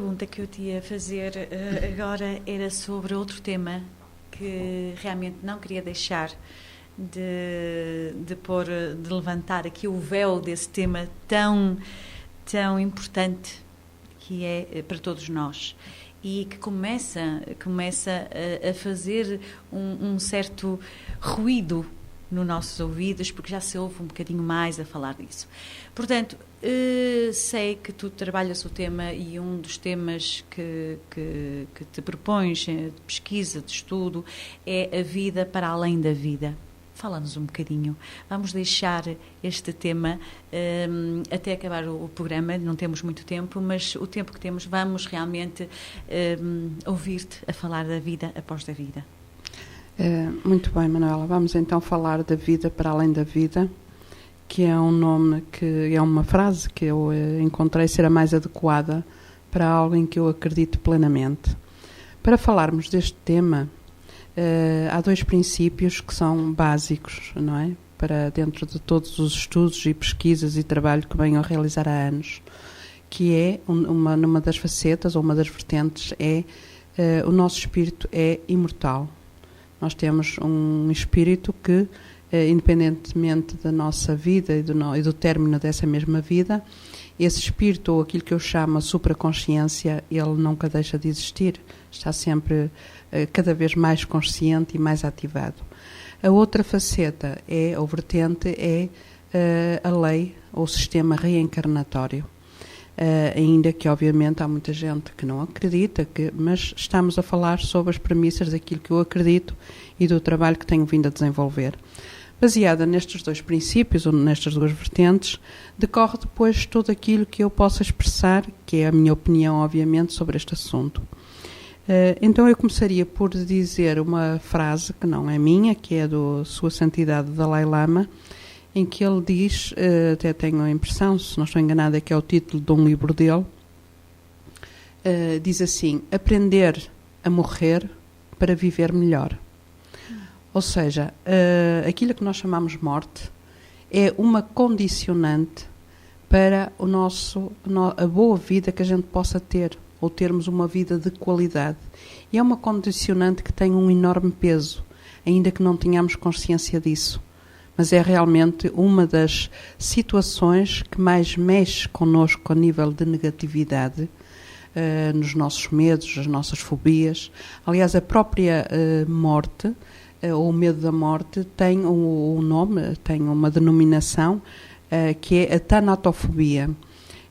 A pergunta que eu te ia fazer agora era sobre outro tema que realmente não queria deixar de levantar aqui o véu desse tema tão importante que é para todos nós e que começa a fazer um certo ruído nos nossos ouvidos, porque já se ouve um bocadinho mais a falar disso. Portanto, sei que tu trabalhas o tema e um dos temas que te propões de pesquisa, de estudo, é a vida para além da vida. Fala-nos um bocadinho. Vamos deixar este tema até acabar o programa, não temos muito tempo, mas o tempo que temos vamos realmente ouvir-te a falar da vida após a vida. Muito bem, Manuela. Vamos então falar da vida para além da vida, que é um nome, que é uma frase que eu encontrei ser a mais adequada para algo em que eu acredito plenamente. Para falarmos deste tema, há dois princípios que são básicos, não é? Para dentro de todos os estudos e pesquisas e trabalho que venho a realizar há anos, que é, numa das facetas, ou uma das vertentes, o nosso espírito é imortal. Nós temos um espírito que, independentemente da nossa vida e do término dessa mesma vida, esse espírito, ou aquilo que eu chamo a supraconsciência, ele nunca deixa de existir, está sempre cada vez mais consciente e mais ativado. A outra faceta, ou vertente, é a lei ou o sistema reencarnatório. Ainda que, obviamente, há muita gente que não acredita, mas estamos a falar sobre as premissas daquilo que eu acredito e do trabalho que tenho vindo a desenvolver. Baseada nestes dois princípios, ou nestas duas vertentes, decorre depois tudo aquilo que eu possa expressar, que é a minha opinião, obviamente, sobre este assunto. Então eu começaria por dizer uma frase que não é minha, que é do Sua Santidade Dalai Lama, em que ele diz, até tenho a impressão, se não estou enganada, é que é o título de um livro dele, diz assim: aprender a morrer para viver melhor. Ou seja, aquilo que nós chamamos morte é uma condicionante para a boa vida que a gente possa ter, ou termos uma vida de qualidade. E é uma condicionante que tem um enorme peso, ainda que não tenhamos consciência disso. Mas é realmente uma das situações que mais mexe connosco a nível de negatividade, nos nossos medos, as nossas fobias. Aliás, a própria morte, ou o medo da morte, tem um nome, tem uma denominação, que é a tanatofobia.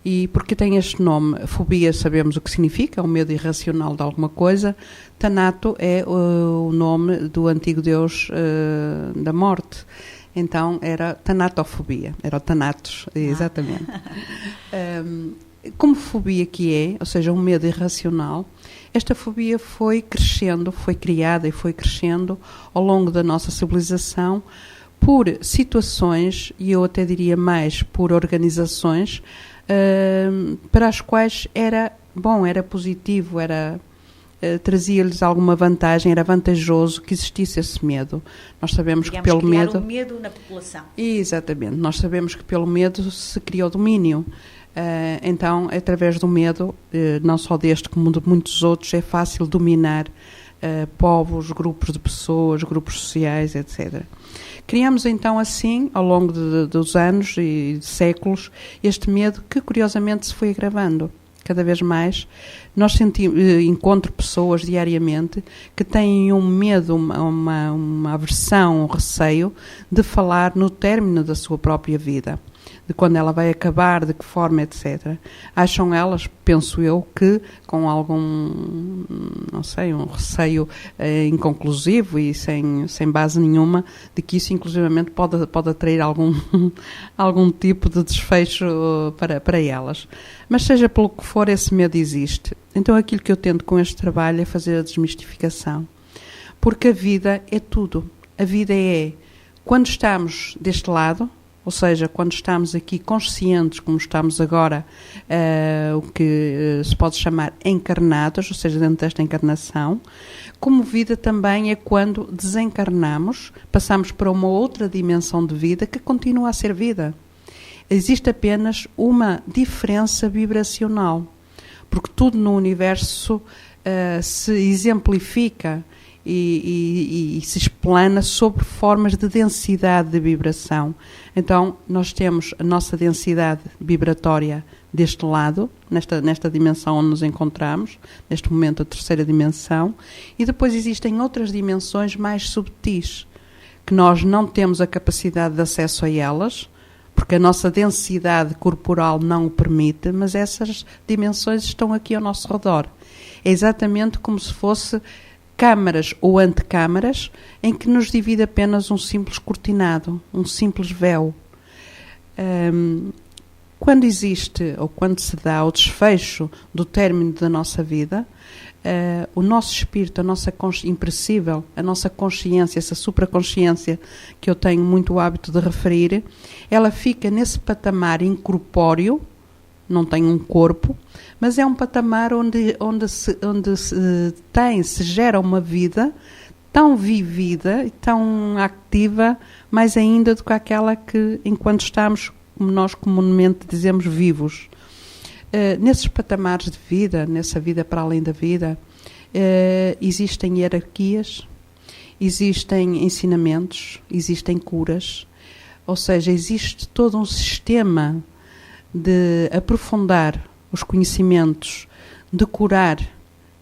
E porque tem este nome? Fobia, sabemos o que significa, é um medo irracional de alguma coisa. Tanato é o nome do antigo deus da morte. Então era tanatofobia, era o Thanatos, exatamente. Como fobia que é, ou seja, um medo irracional, esta fobia foi crescendo, foi criada e foi crescendo ao longo da nossa civilização por situações, e eu até diria mais por organizações, para as quais era bom, era positivo, trazia-lhes alguma vantagem, era vantajoso que existisse esse medo. Nós sabemos, digamos, que pelo medo... um medo na população. Exatamente. Nós sabemos que pelo medo se criou domínio. Então, através do medo, não só deste como de muitos outros, é fácil dominar povos, grupos de pessoas, grupos sociais, etc. Criamos então assim, ao longo dos anos e de séculos, este medo que curiosamente se foi agravando. Cada vez mais, encontro pessoas diariamente que têm um medo, uma aversão, um receio de falar no término da sua própria vida, de quando ela vai acabar, de que forma, etc. Acham elas, penso eu, que com algum, não sei, um receio inconclusivo e sem base nenhuma, de que isso inclusivamente pode atrair algum tipo de desfecho para elas. Mas seja pelo que for, esse medo existe. Então aquilo que eu tento com este trabalho é fazer a desmistificação. Porque a vida é tudo. A vida é, quando estamos deste lado, ou seja, quando estamos aqui conscientes, como estamos agora, o que se pode chamar encarnados, ou seja, dentro desta encarnação, como vida também é quando desencarnamos, passamos para uma outra dimensão de vida que continua a ser vida. Existe apenas uma diferença vibracional. porque tudo no universo se exemplifica e se explana sobre formas de densidade de vibração. Então, nós temos a nossa densidade vibratória deste lado, nesta dimensão onde nos encontramos, neste momento a terceira dimensão, e depois existem outras dimensões mais subtis, que nós não temos a capacidade de acesso a elas, porque a nossa densidade corporal não o permite, mas essas dimensões estão aqui ao nosso redor. É exatamente como se fosse câmaras ou antecâmaras em que nos divide apenas um simples cortinado, um simples véu. Quando existe, ou quando se dá o desfecho do término da nossa vida, o nosso espírito, a nossa impressível, a nossa consciência, essa supraconsciência que eu tenho muito o hábito de referir, ela fica nesse patamar incorpóreo, não tem um corpo, mas é um patamar onde se gera uma vida tão vivida e tão ativa, mais ainda do que aquela que, enquanto estamos, como nós comumente dizemos, vivos. Nesses patamares de vida, nessa vida para além da vida, existem hierarquias, existem ensinamentos, existem curas, ou seja, existe todo um sistema de aprofundar os conhecimentos, de curar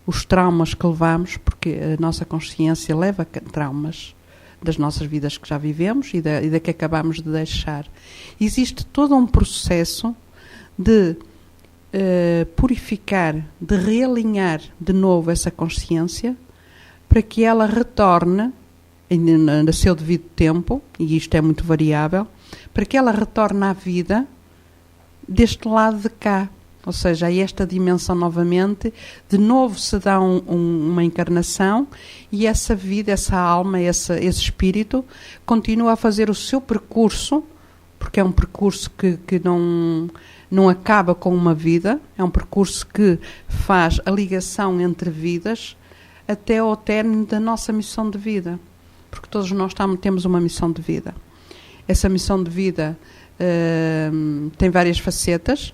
os traumas que levamos, porque a nossa consciência leva traumas das nossas vidas que já vivemos e da que acabamos de deixar. Existe todo um processo de purificar, de realinhar de novo essa consciência para que ela retorne no seu devido tempo, e isto é muito variável, para que ela retorne à vida deste lado de cá, ou seja, a esta dimensão novamente, de novo se dá uma encarnação e essa vida, essa alma, esse espírito continua a fazer o seu percurso, porque é um percurso que não acaba com uma vida, é um percurso que faz a ligação entre vidas até ao término da nossa missão de vida, porque todos nós temos uma missão de vida. Essa missão de vida tem várias facetas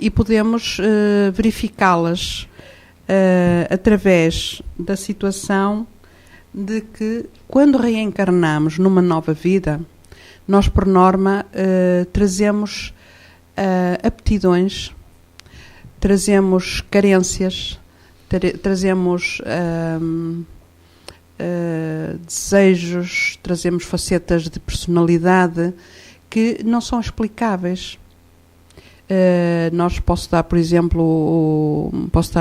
e podemos verificá-las através da situação de que, quando reencarnamos numa nova vida, nós, por norma, trazemos aptidões, trazemos carências, trazemos desejos, trazemos facetas de personalidade que não são explicáveis. Posso dar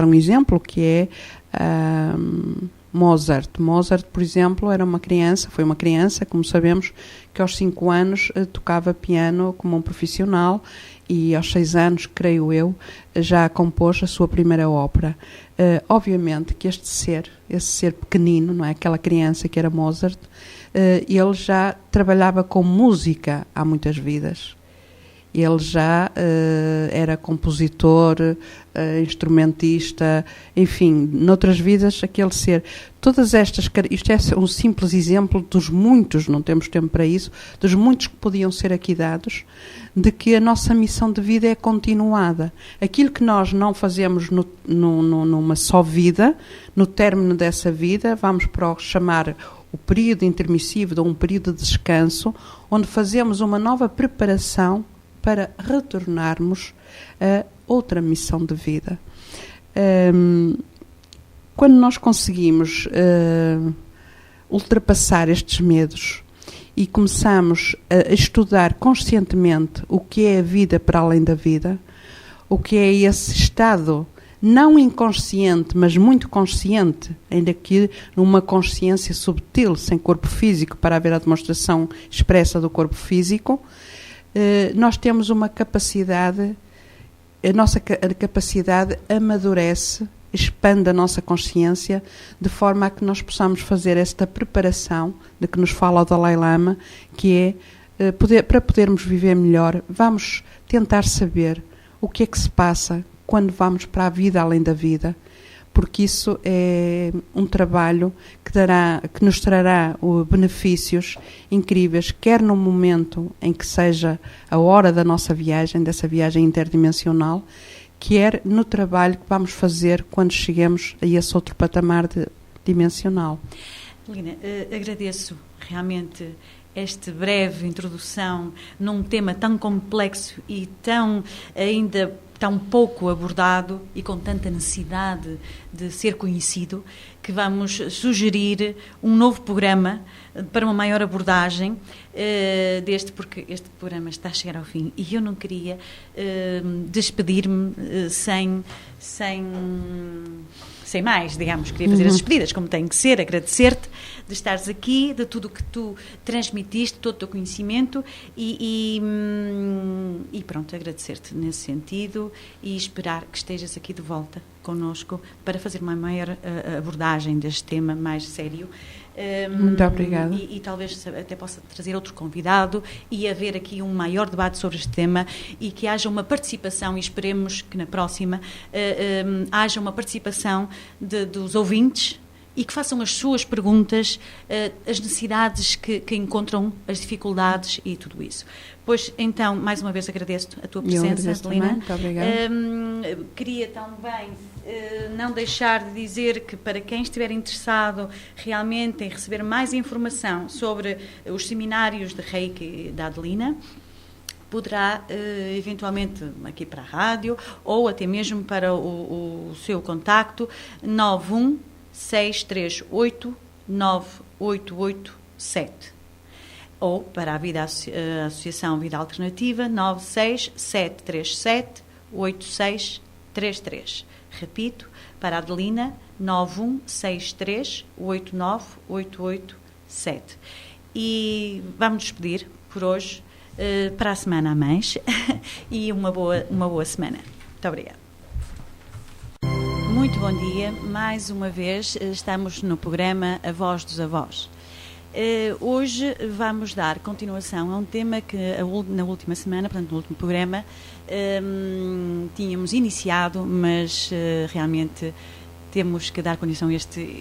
um exemplo que é Mozart. Mozart, por exemplo, foi uma criança, como sabemos, que aos 5 anos tocava piano como um profissional e aos 6 anos, creio eu, já compôs a sua primeira ópera. Obviamente que esse ser pequenino, não é? Aquela criança que era Mozart, ele já trabalhava com música há muitas vidas. Ele já era compositor, instrumentista, enfim, noutras vidas, aquele ser. Todas estas, isto é um simples exemplo dos muitos, não temos tempo para isso, dos muitos que podiam ser aqui dados, de que a nossa missão de vida é continuada. Aquilo que nós não fazemos numa só vida, no término dessa vida, vamos para o chamar o período intermissivo, ou um período de descanso, onde fazemos uma nova preparação para retornarmos a outra missão de vida. Quando nós conseguimos ultrapassar estes medos e começamos a estudar conscientemente o que é a vida para além da vida, o que é esse estado não inconsciente, mas muito consciente, ainda que numa consciência subtil, sem corpo físico, para haver a demonstração expressa do corpo físico, nós temos uma capacidade, a nossa capacidade amadurece, expande a nossa consciência, de forma a que nós possamos fazer esta preparação de que nos fala o Dalai Lama, que é, para podermos viver melhor, vamos tentar saber o que é que se passa quando vamos para a vida além da vida, porque isso é um trabalho que nos trará benefícios incríveis, quer no momento em que seja a hora da nossa viagem, dessa viagem interdimensional, quer no trabalho que vamos fazer quando cheguemos a esse outro patamar dimensional. Adelina, agradeço realmente esta breve introdução num tema tão complexo e tão pouco abordado e com tanta necessidade de ser conhecido, que vamos sugerir um novo programa para uma maior abordagem porque este programa está a chegar ao fim e eu não queria despedir-me sem mais, digamos, queria fazer as despedidas como tem que ser, agradecer-te de estares aqui, de tudo o que tu transmitiste, todo o teu conhecimento e pronto, agradecer-te nesse sentido e esperar que estejas aqui de volta connosco para fazer uma maior abordagem deste tema mais sério. Muito obrigada. E talvez até possa trazer outro convidado e haver aqui um maior debate sobre este tema e que haja uma participação, e esperemos que na próxima haja uma participação dos ouvintes e que façam as suas perguntas, as necessidades que encontram, as dificuldades e tudo isso. Pois, então, mais uma vez agradeço-te a tua presença, Adelina. Muito obrigada. Queria também não deixar de dizer que para quem estiver interessado realmente em receber mais informação sobre os seminários de Reiki da Adelina, poderá eventualmente aqui para a rádio ou até mesmo para o seu contacto 916389887 ou para a Associação Vida Alternativa 967378633. Repito, para a Adelina 916389887. E vamos despedir por hoje, para a semana a mais e uma boa semana. Muito obrigada. Muito bom dia, mais uma vez estamos no programa A Voz dos Avós. Hoje vamos dar continuação a um tema que na última semana, portanto no último programa, tínhamos iniciado, mas realmente temos que dar condição neste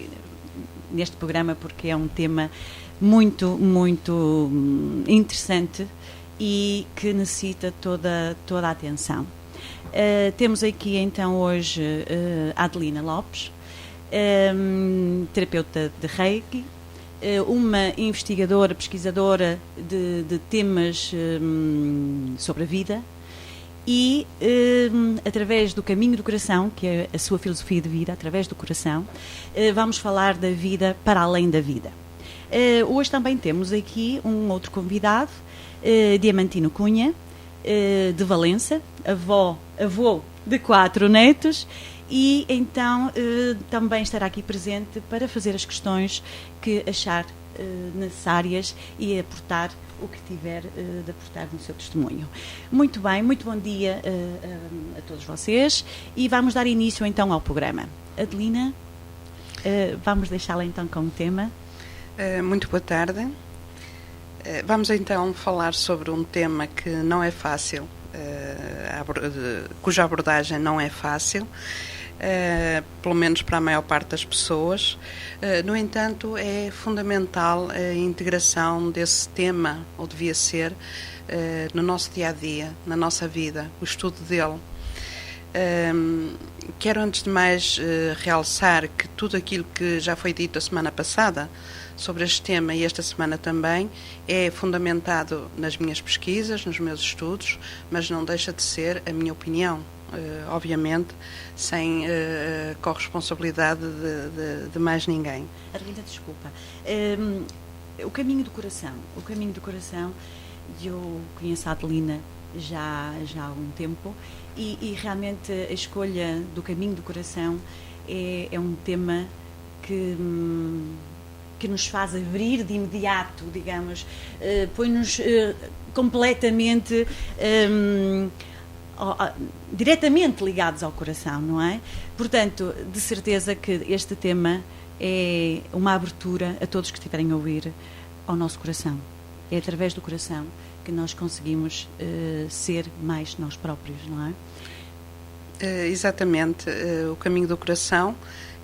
programa porque é um tema muito, muito interessante e que necessita toda a atenção. Temos aqui então hoje a Adelina Lopes, terapeuta de Reiki, uma investigadora, pesquisadora de temas sobre a vida e através do caminho do coração, que é a sua filosofia de vida, através do coração, vamos falar da vida para além da vida. Hoje também temos aqui um outro convidado, Diamantino Cunha, de Valença, avô de 4 netos, e então também estará aqui presente para fazer as questões que achar necessárias e aportar o que tiver de aportar no seu testemunho. Muito bem, muito bom dia a todos vocês e vamos dar início então ao programa. Adelina, vamos deixá-la então com o tema. Muito boa tarde. Vamos então falar sobre um tema que não é fácil, cuja abordagem não é fácil, pelo menos para a maior parte das pessoas. No entanto, é fundamental a integração desse tema, ou devia ser, no nosso dia-a-dia, na nossa vida, o estudo dele. Quero antes de mais realçar que tudo aquilo que já foi dito a semana passada sobre este tema e esta semana também é fundamentado nas minhas pesquisas, nos meus estudos, mas não deixa de ser a minha opinião, obviamente, sem corresponsabilidade de mais ninguém. Adelina, desculpa. O caminho do coração, eu conheço a Adelina já há algum tempo e realmente a escolha do caminho do coração é um tema que nos faz abrir de imediato, digamos, põe-nos completamente, diretamente ligados ao coração, não é? Portanto, de certeza que este tema é uma abertura a todos que estiverem a ouvir ao nosso coração. É através do coração que nós conseguimos ser mais nós próprios, não é? Exatamente, o caminho do coração,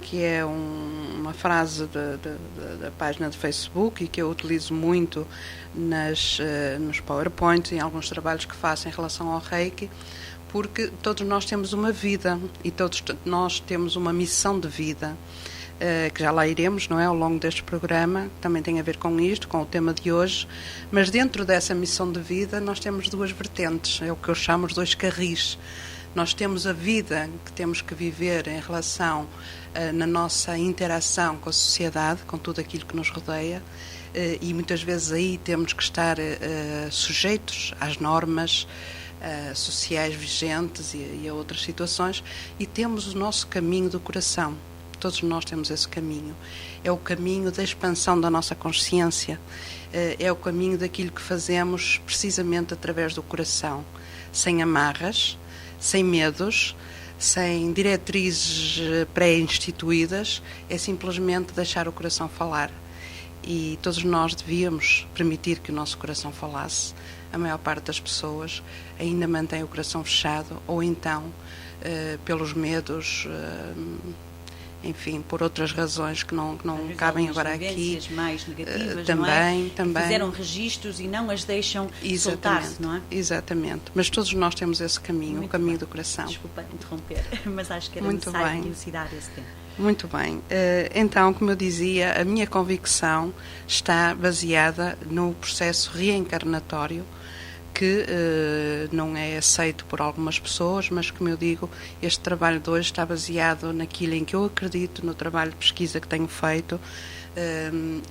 que é uma frase da página de Facebook e que eu utilizo muito nos PowerPoints e em alguns trabalhos que faço em relação ao Reiki, porque todos nós temos uma vida e todos nós temos uma missão de vida, que já lá iremos, não é, ao longo deste programa, também tem a ver com isto, com o tema de hoje, mas dentro dessa missão de vida nós temos duas vertentes, é o que eu chamo os dois carris. Nós temos a vida que temos que viver em relação na nossa interação com a sociedade, com tudo aquilo que nos rodeia, e muitas vezes aí temos que estar sujeitos às normas sociais vigentes e a outras situações, e temos o nosso caminho do coração. Todos nós temos esse caminho. É o caminho da expansão da nossa consciência, é o caminho daquilo que fazemos precisamente através do coração, sem amarras, sem medos, sem diretrizes pré-instituídas, é simplesmente deixar o coração falar. E todos nós devíamos permitir que o nosso coração falasse. A maior parte das pessoas ainda mantém o coração fechado, ou então, pelos medos, enfim, por outras razões que não cabem agora aqui. Mais negativas, também, não é? também. Fizeram registros e não as deixam soltar-se, não é? Exatamente. Mas todos nós temos esse caminho, Muito o caminho bem. do coração. Desculpa interromper, mas acho que era Muito necessário bem. elucidar esse tema. Muito bem. Então, como eu dizia, a minha convicção está baseada no processo reencarnatório, que não é aceito por algumas pessoas, mas, como eu digo, este trabalho de hoje está baseado naquilo em que eu acredito, no trabalho de pesquisa que tenho feito,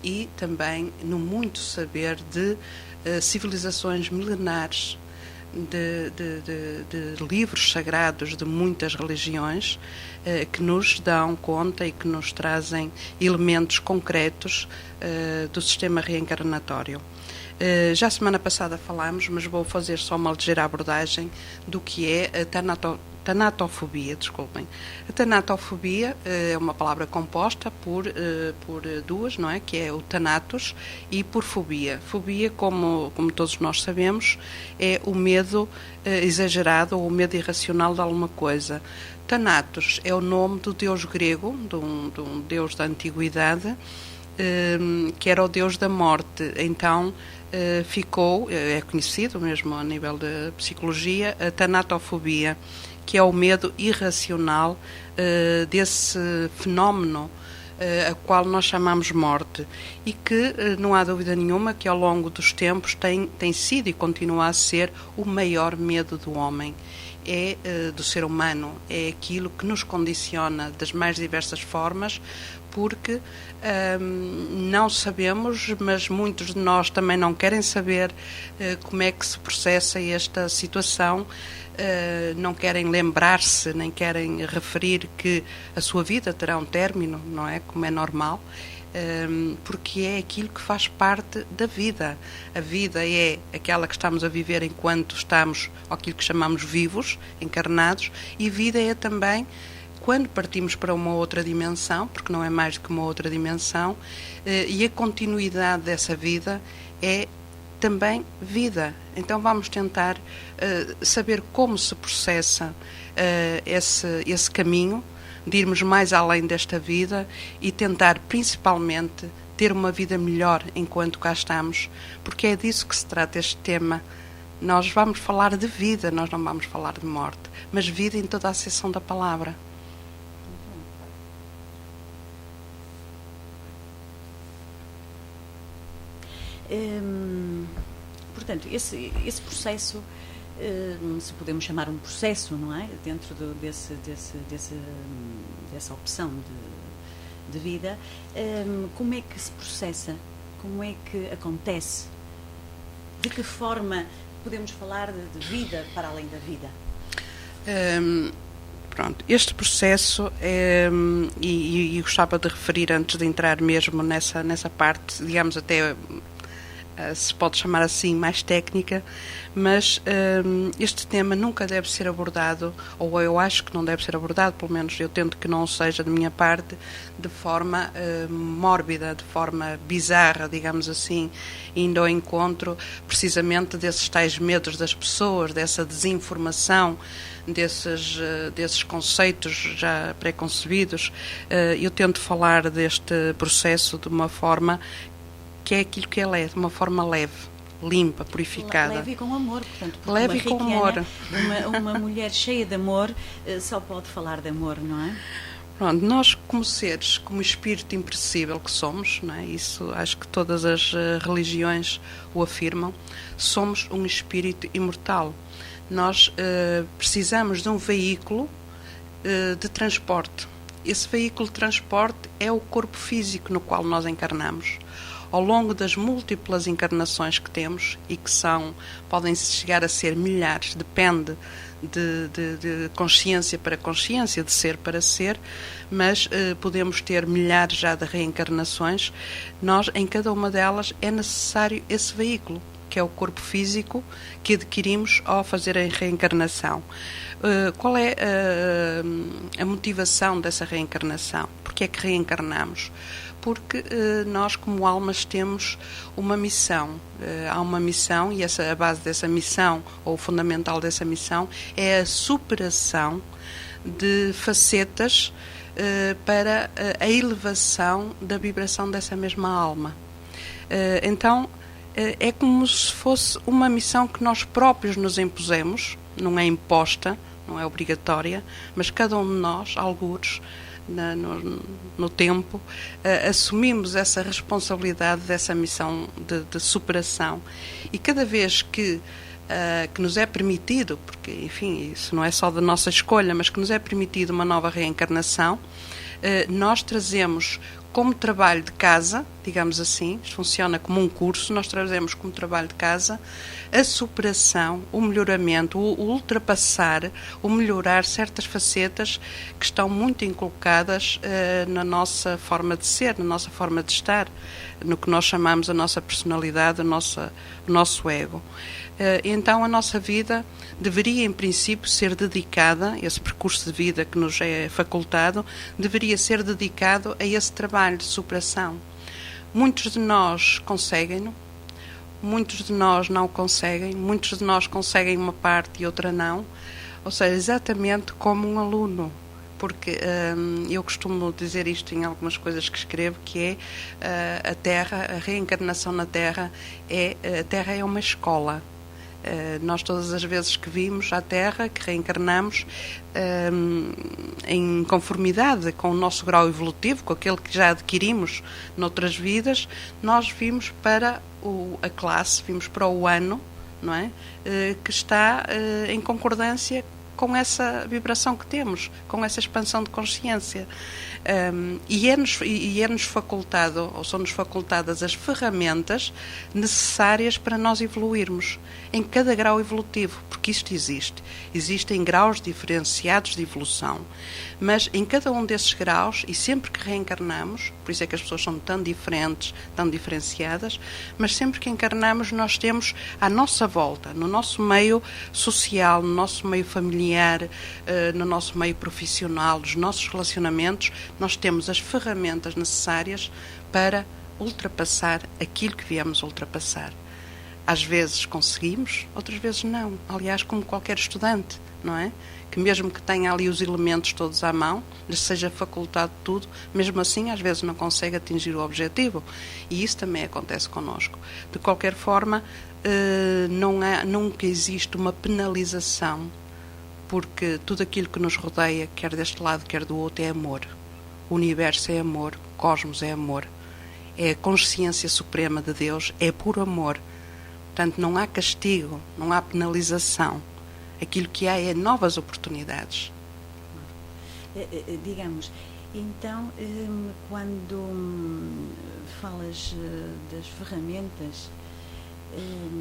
e também no muito saber de civilizações milenares, de livros sagrados de muitas religiões, que nos dão conta e que nos trazem elementos concretos do sistema reencarnatório. Já a semana passada falámos, mas vou fazer só uma ligeira abordagem do que é a tanatofobia, desculpem. A tanatofobia é uma palavra composta por duas, não é? Que é o thanatos e por fobia. Fobia, como todos nós sabemos, é o medo exagerado ou o medo irracional de alguma coisa. Thanatos é o nome do deus grego, de um deus da antiguidade, que era o deus da morte. Então ficou, é conhecido mesmo a nível de psicologia, a tanatofobia, que é o medo irracional desse fenómeno a qual nós chamamos morte, e que não há dúvida nenhuma que ao longo dos tempos tem sido e continua a ser o maior medo do homem. É do ser humano, é aquilo que nos condiciona das mais diversas formas, porque não sabemos, mas muitos de nós também não querem saber como é que se processa esta situação, não querem lembrar-se, nem querem referir que a sua vida terá um término, não é? Como é normal, porque é aquilo que faz parte da vida. A vida é aquela que estamos a viver enquanto estamos, ou aquilo que chamamos vivos, encarnados, e vida é também quando partimos para uma outra dimensão, porque não é mais do que uma outra dimensão, e a continuidade dessa vida é também vida. Então vamos tentar saber como se processa esse caminho, de irmos mais além desta vida e tentar principalmente ter uma vida melhor enquanto cá estamos, porque é disso que se trata este tema. Nós vamos falar de vida, nós não vamos falar de morte, mas vida em toda a acessão da palavra. Portanto, esse processo, se podemos chamar um processo, não é? Dentro dessa opção de vida, como é que se processa? Como é que acontece? De que forma podemos falar de vida para além da vida? Pronto, este processo, e gostava de referir antes de entrar mesmo nessa parte, digamos até se pode chamar assim, mais técnica, mas este tema nunca deve ser abordado, ou eu acho que não deve ser abordado, pelo menos eu tento que não seja de minha parte, de forma mórbida, de forma bizarra, digamos assim, indo ao encontro precisamente desses tais medos das pessoas, dessa desinformação, desses conceitos já pré-concebidos. Eu tento falar deste processo de uma forma que é aquilo que ele é, de uma forma leve. limpa, purificada. Leve com amor, portanto. Leve com amor. Uma mulher cheia de amor só pode falar de amor, não é? Pronto, nós como seres, como espírito imperecível que somos, não é? Isso acho que todas as religiões o afirmam, somos um espírito imortal. Nós precisamos de um veículo de transporte. Esse veículo de transporte é o corpo físico no qual nós encarnamos. Ao longo das múltiplas encarnações que temos, e que podem chegar a ser milhares, depende de consciência para consciência, de ser para ser, mas podemos ter milhares já de reencarnações. Nós, em cada uma delas, é necessário esse veículo, que é o corpo físico que adquirimos ao fazer a reencarnação. Qual é a motivação dessa reencarnação? Porque é que reencarnamos? Porque nós, como almas, temos uma missão. Há uma missão, e a base dessa missão, ou o fundamental dessa missão, é a superação de facetas para a elevação da vibração dessa mesma alma. Então, é como se fosse uma missão que nós próprios nos impusemos, não é imposta, não é obrigatória, mas cada um de nós, algures, no tempo, assumimos essa responsabilidade dessa missão de superação. E cada vez que nos é permitido, porque, enfim, isso não é só da nossa escolha, mas que nos é permitido uma nova reencarnação, nós trazemos como trabalho de casa, digamos assim, isto funciona como um curso, nós trazemos como trabalho de casa a superação, o melhoramento, o ultrapassar, o melhorar certas facetas que estão muito inculcadas na nossa forma de ser, na nossa forma de estar, no que nós chamamos a nossa personalidade, o nosso ego. Então a nossa vida deveria, em princípio, ser dedicada, esse percurso de vida que nos é facultado, deveria ser dedicado a esse trabalho de superação. Muitos de nós conseguem-no, muitos de nós não conseguem, muitos de nós conseguem uma parte e outra não, ou seja, exatamente como um aluno. Porque eu costumo dizer isto em algumas coisas que escrevo, que é a Terra, a reencarnação na Terra, a Terra é uma escola. Nós todas as vezes que vimos a Terra, que reencarnamos em conformidade com o nosso grau evolutivo, com aquele que já adquirimos noutras vidas, nós vimos para a classe, vimos para o ano, não é? Que está em concordância com essa vibração que temos, com essa expansão de consciência. E é-nos facultado, ou são-nos facultadas as ferramentas necessárias para nós evoluirmos em cada grau evolutivo, porque isto existe. Existem graus diferenciados de evolução, mas em cada um desses graus, e sempre que reencarnamos, por isso é que as pessoas são tão diferentes, tão diferenciadas, mas sempre que encarnamos nós temos à nossa volta, no nosso meio social, no nosso meio familiar, no nosso meio profissional, nos nossos relacionamentos, nós temos as ferramentas necessárias para ultrapassar aquilo que viemos ultrapassar. Às vezes conseguimos, outras vezes não. Aliás, como qualquer estudante, não é? Que mesmo que tenha ali os elementos todos à mão, lhe seja facultado tudo, mesmo assim às vezes não consegue atingir o objetivo. E isso também acontece connosco. De qualquer forma, nunca existe uma penalização, porque tudo aquilo que nos rodeia, quer deste lado, quer do outro, é amor. O universo é amor, o cosmos é amor. É a consciência suprema de Deus, é puro amor. Portanto, não há castigo, não há penalização. Aquilo que há é novas oportunidades. Digamos, então, quando falas das ferramentas,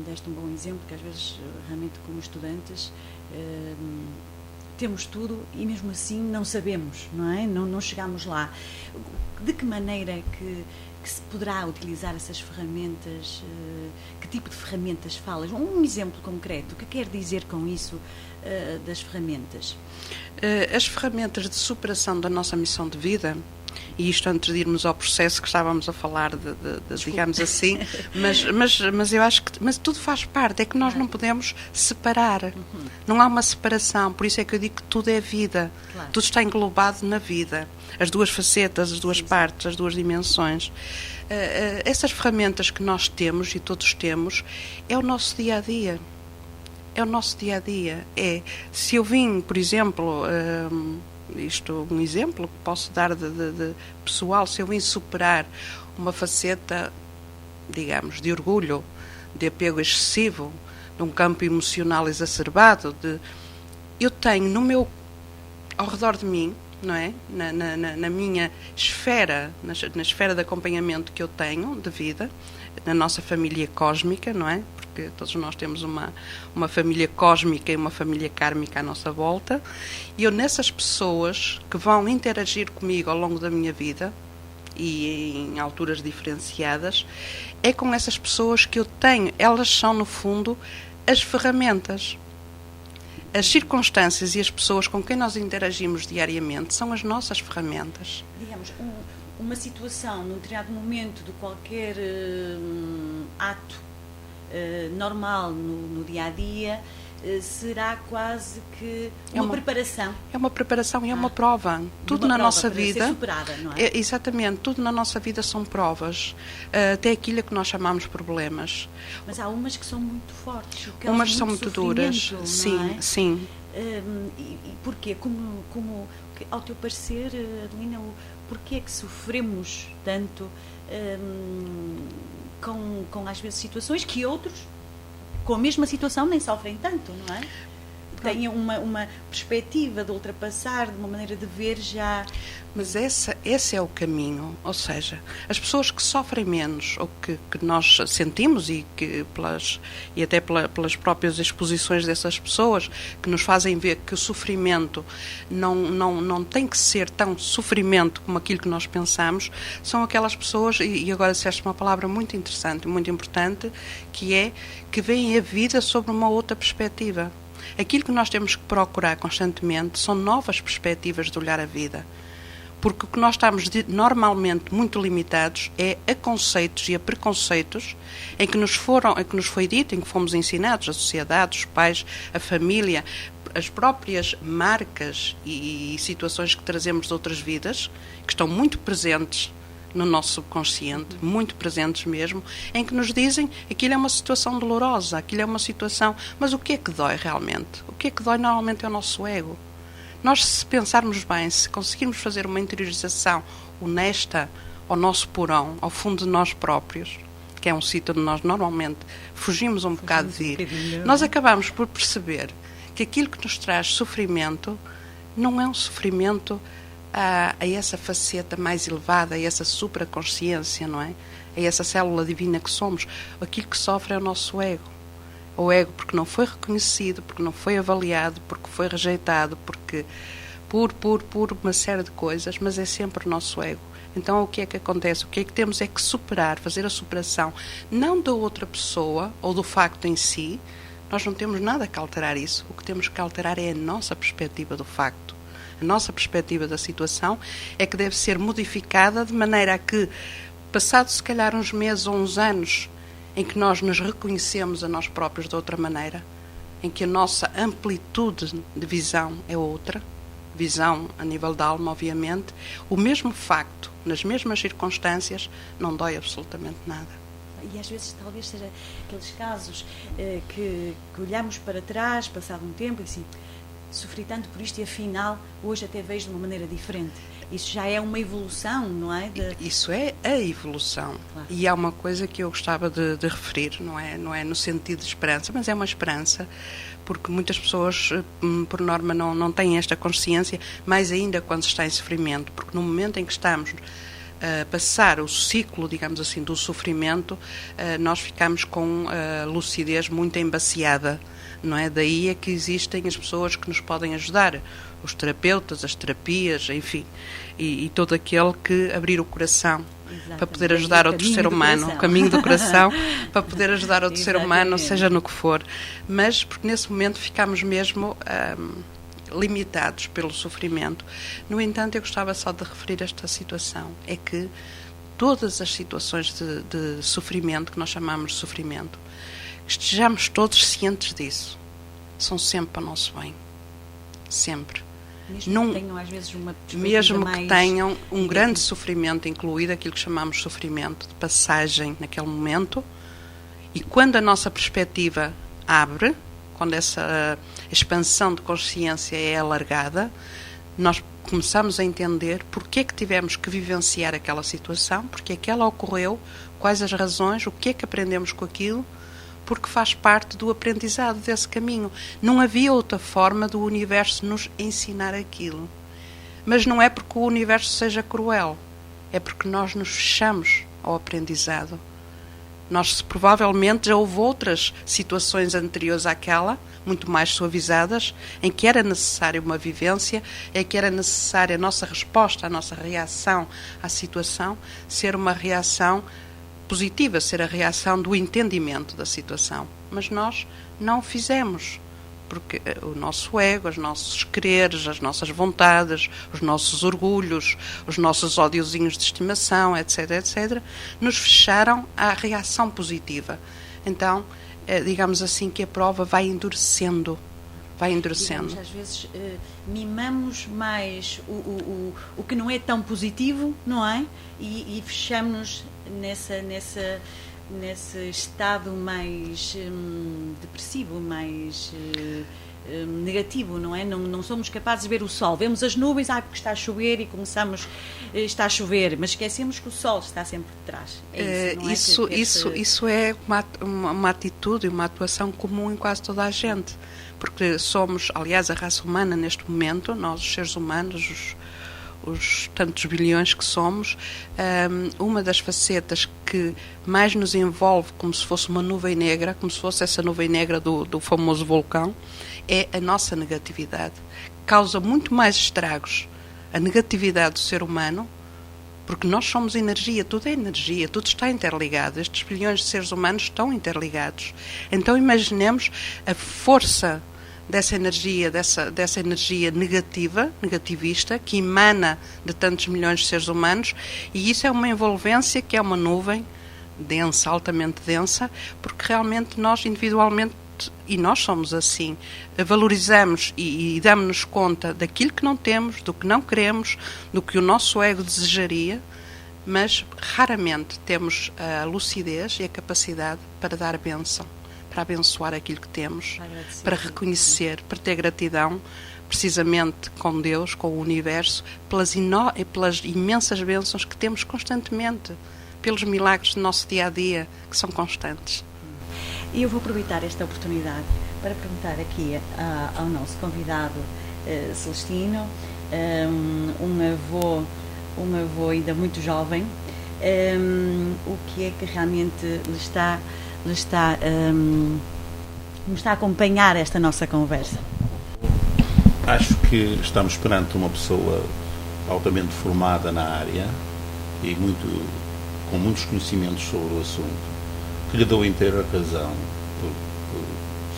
deste um bom exemplo, que às vezes, realmente, como estudantes, temos tudo e mesmo assim não sabemos, não é? Não chegamos lá. De que maneira que se poderá utilizar essas ferramentas? Que tipo de ferramentas falas? Um exemplo concreto, o que quer dizer com isso das ferramentas? As ferramentas de superação da nossa missão de vida E isto antes de irmos ao processo que estávamos a falar, digamos assim, mas eu acho que tudo faz parte, é que nós não podemos separar, não há uma separação, por isso é que eu digo que tudo é vida, tudo está englobado na vida, as duas facetas, as duas partes, as duas dimensões. Essas ferramentas que nós temos e todos temos, é o nosso dia-a-dia. É o nosso dia-a-dia. Se eu vim, por exemplo, um exemplo que posso dar de pessoal, se eu vim superar uma faceta, digamos, de orgulho, de apego excessivo, de um campo emocional exacerbado, eu tenho ao redor de mim, não é? Na minha esfera, na esfera de acompanhamento que eu tenho de vida, na nossa família cósmica, não é? Porque todos nós temos uma família cósmica e uma família kármica à nossa volta, e eu nessas pessoas que vão interagir comigo ao longo da minha vida, e em alturas diferenciadas, é com essas pessoas que eu tenho, elas são no fundo as ferramentas. As circunstâncias e as pessoas com quem nós interagimos diariamente são as nossas ferramentas. Digamos, uma situação, num determinado momento de qualquer ato normal no dia-a-dia, será quase que uma preparação. É uma preparação e é uma prova. Tudo na nossa vida. Ser superada, não é? Exatamente, tudo na nossa vida são provas. Até aquilo que nós chamamos problemas. Mas há umas que são muito fortes. Umas são muito duras. Sim, é? sim. E porquê? Como, ao teu parecer, Adelina, porquê é que sofremos tanto com às vezes situações que outros, com a mesma situação, nem sofrem tanto, não é? Têm uma perspectiva de ultrapassar, de uma maneira de ver já. Mas esse é o caminho, ou seja, as pessoas que sofrem menos, ou que nós sentimos e até pelas próprias exposições dessas pessoas, que nos fazem ver que o sofrimento não tem que ser tão sofrimento como aquilo que nós pensamos, são aquelas pessoas, e agora disseste uma palavra muito interessante, muito importante, que veem a vida sobre uma outra perspectiva. Aquilo que nós temos que procurar constantemente são novas perspectivas de olhar a vida. Porque o que nós estamos normalmente muito limitados é a conceitos e a preconceitos em que nos foi dito, em que fomos ensinados, a sociedade, os pais, a família, as próprias marcas e situações que trazemos de outras vidas, que estão muito presentes no nosso subconsciente, muito presentes mesmo, em que nos dizem que aquilo é uma situação dolorosa, aquilo é uma situação... Mas o que é que dói realmente? O que é que dói normalmente é o nosso ego. Nós, se pensarmos bem, se conseguirmos fazer uma interiorização honesta ao nosso porão, ao fundo de nós próprios, que é um sítio onde nós normalmente fugimos um bocado de ir, nós acabamos por perceber que aquilo que nos traz sofrimento não é um sofrimento a essa faceta mais elevada, a essa supraconsciência, não é? A essa célula divina que somos. Aquilo que sofre é o nosso ego. O ego porque não foi reconhecido, porque não foi avaliado, porque foi rejeitado, porque por uma série de coisas, mas é sempre o nosso ego. Então o que é que acontece? O que é que temos é que superar, fazer a superação, não da outra pessoa ou do facto em si. Nós não temos nada que alterar isso. O que temos que alterar é a nossa perspectiva do facto. A nossa perspectiva da situação é que deve ser modificada de maneira a que, passado se calhar uns meses ou uns anos, em que nós nos reconhecemos a nós próprios de outra maneira, em que a nossa amplitude de visão é outra, visão a nível da alma, obviamente, o mesmo facto, nas mesmas circunstâncias, não dói absolutamente nada. E às vezes talvez seja aqueles casos que olhamos para trás, passado um tempo, e assim, sofri tanto por isto e afinal hoje até vejo de uma maneira diferente. Isso já é uma evolução, não é? Isso é a evolução. Claro. E há uma coisa que eu gostava de referir, não é no sentido de esperança, mas é uma esperança, porque muitas pessoas, por norma, não têm esta consciência, mais ainda quando se está em sofrimento, porque no momento em que estamos a passar o ciclo, digamos assim, do sofrimento, nós ficamos com a lucidez muito embaciada. Não é? Daí é que existem as pessoas que nos podem ajudar, os terapeutas, as terapias, enfim, e todo aquele que abrir o coração. Exatamente. Para poder ajudar outro ser humano, o caminho do coração, para poder ajudar outro ser humano, seja no que for. Mas porque nesse momento ficamos mesmo limitados pelo sofrimento. No entanto, eu gostava só de referir esta situação, é que todas as situações de sofrimento, que nós chamamos de sofrimento, estejamos todos cientes disso, são sempre para o nosso bem. Sempre. Mesmo que tenham, às vezes, uma mesmo mais... que tenham um grande sofrimento incluído, aquilo que chamamos de sofrimento de passagem naquele momento, e quando a nossa perspectiva abre, quando essa expansão de consciência é alargada, nós começamos a entender porque é que tivemos que vivenciar aquela situação, porque é que ela ocorreu, quais as razões, o que é que aprendemos com aquilo, porque faz parte do aprendizado desse caminho. Não havia outra forma do universo nos ensinar aquilo. Mas não é porque o universo seja cruel, é porque nós nos fechamos ao aprendizado. Nós, provavelmente, já houve outras situações anteriores àquela, muito mais suavizadas, em que era necessária uma vivência, em que era necessária a nossa resposta, a nossa reação à situação, ser uma reação positiva, ser a reação do entendimento da situação. Mas nós não o fizemos, porque o nosso ego, os nossos quereres, as nossas vontades, os nossos orgulhos, os nossos ódiozinhos de estimação, etc., etc., nos fecharam à reação positiva. Então, digamos assim, que a prova vai endurecendo. Digamos, às vezes mimamos mais o que não é tão positivo, não é? E fechamos-nos nesse estado mais depressivo, mais negativo, não é? Não somos capazes de ver o sol. Vemos as nuvens, porque está a chover, e começamos, está a chover, mas esquecemos que o sol está sempre por trás. É isso, não é? Isso é uma atitude, uma atuação comum em quase toda a gente. Porque somos, aliás, a raça humana neste momento, nós os seres humanos, os tantos bilhões que somos, uma das facetas que mais nos envolve como se fosse uma nuvem negra, como se fosse essa nuvem negra do famoso vulcão, é a nossa negatividade. Causa muito mais estragos a negatividade do ser humano, porque nós somos energia, tudo é energia, tudo está interligado. Estes bilhões de seres humanos estão interligados. Então imaginemos a força dessa energia negativista, que emana de tantos milhões de seres humanos, e isso é uma envolvência que é uma nuvem densa, altamente densa, porque realmente nós individualmente, e nós somos assim, valorizamos e damos-nos conta daquilo que não temos, do que não queremos, do que o nosso ego desejaria, mas raramente temos a lucidez e a capacidade para dar bênção, para abençoar aquilo que temos, para reconhecer, para ter gratidão, precisamente com Deus, com o universo, pelas imensas bênçãos que temos constantemente, pelos milagres do nosso dia-a-dia, que são constantes. E eu vou aproveitar esta oportunidade para perguntar aqui ao nosso convidado Celestino, um avô ainda muito jovem, o que é que realmente lhe está a acompanhar esta nossa conversa? Acho que estamos perante uma pessoa altamente formada na área e com muitos conhecimentos sobre o assunto, que lhe dou inteira razão por